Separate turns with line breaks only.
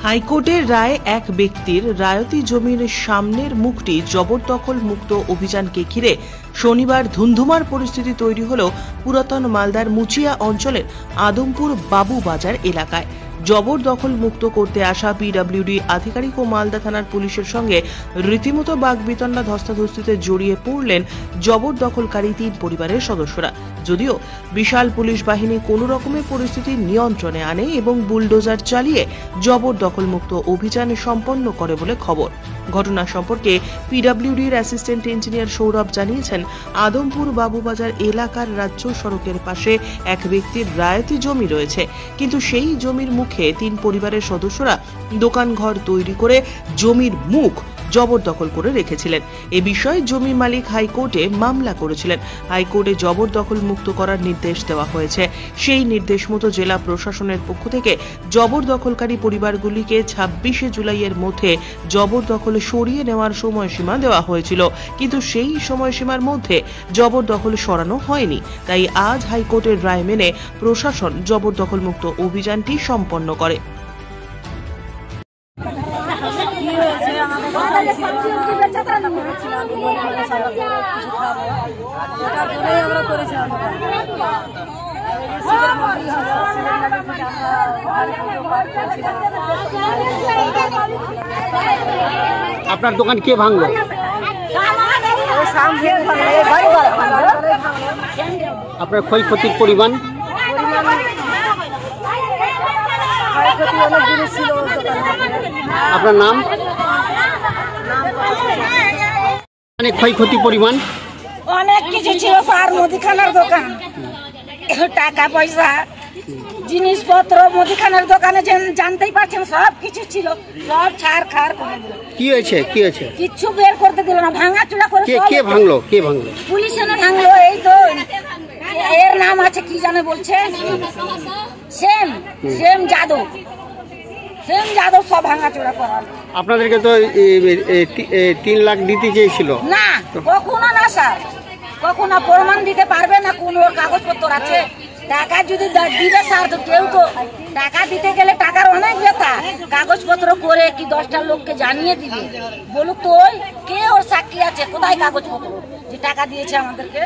হাইকোর্টের রায় এক ব্যক্তির রায়তি জমির সামনের মুখটি জবরদখল মুক্ত অভিযানকে ঘিরে শনিবার ধুন্ধুমার পরিস্থিতি তৈরি হল পুরাতন মালদার মুচিয়া অঞ্চলের আদমপুর বাবুবাজার এলাকায়। জবরদখল মুক্ত করতে আসা পিডব্লিউডি আধিকারিক ও মালদা থানার পুলিশের সঙ্গে রীতিমতো বাগবিতণ্ডা ধস্তাধস্তিতে জড়িয়ে পড়লেন জবরদখলকারী 3 পরিবারের সদস্যরা। যদিও বিশাল পুলিশ বাহিনী কোনো রকমে পরিস্থিতি নিয়ন্ত্রণে আনে এবং বুলডোজার চালিয়ে জবরদখল মুক্ত অভিযান সম্পন্ন করে বলে খবর। ঘটনা সম্পর্কে পিডব্লিউডির অ্যাসিস্ট্যান্ট ইঞ্জিনিয়ার সৌরভ জানিয়েছেন, আদমপুর বাবুবাজার এলাকার রাজ্য সড়কের পাশে এক ব্যক্তির রায়তি জমি রয়েছে, কিন্তু সেই জমির মুখে 3 পরিবারের সদস্যরা দোকান ঘর তৈরি করে জমির মুখ জবরদখল করে রেখেছিলেন। এ বিষয়ে জমি মালিক হাইকোর্টে মামলা করেছিলেন। হাইকোর্টে জবরদখল মুক্ত করার নির্দেশ দেওয়া হয়েছে। সেই নির্দেশ মতো জেলা প্রশাসনের পক্ষ থেকে জবরদখলকারী পরিবারগুলিকে 26শে জুলাইয়ের মধ্যে জবরদখল সরিয়ে নেওয়ার সময়সীমা দেওয়া হয়েছিল, কিন্তু সেই সময়সীমার মধ্যে জবরদখল সরানো হয়নি। তাই আজ হাইকোর্টের রায় মেনে প্রশাসন জবরদখল মুক্ত অভিযানটি সম্পন্ন করে।
আপনার দোকান কে ভাঙলো? আপনার ক্ষয়ক্ষতির পরিমাণ? আপনার নাম? অনেক ক্ষয়ক্ষতি পরিমাণ?
অনেক কিছু ছিল স্যার, মুদিখানার দোকান, টাকা পয়সা, জিনিসপত্র, মুদিখানার দোকানে জানতেই পারছেন সব কিছু ছিল, সব ছাড় খাড় করে দিল।
কি হয়েছে? কি হয়েছে?
কিচ্ছু বের করতে দিল না, ভাঙাচোরা করে।
কে ভাঙলো? কে ভাঙলো?
পুলিশ এনে ভাঙলো। এই তো এর নাম আছে কি জানে বলছে, সেম যাদব সব ভাঙাচোরা করালো।
আপনাদেরকে তো 3 লাখ দিতে চেয়েছিল
না, কখনো না স্যার, কখনো প্রমাণ দিতে পারবে না, কোন কাগজপত্র আছে? টাকা যদি দিবে স্যার, তো কেউ তো টাকা দিতে গেলে টাকার অনেক ব্যথা, কাগজপত্র করে কি 10টা লোককে জানিয়ে দিবে, বলুক তো কে ওর সাক্ষী আছে, কোথায় কাগজপত্র যে টাকা দিয়েছে আমাদেরকে?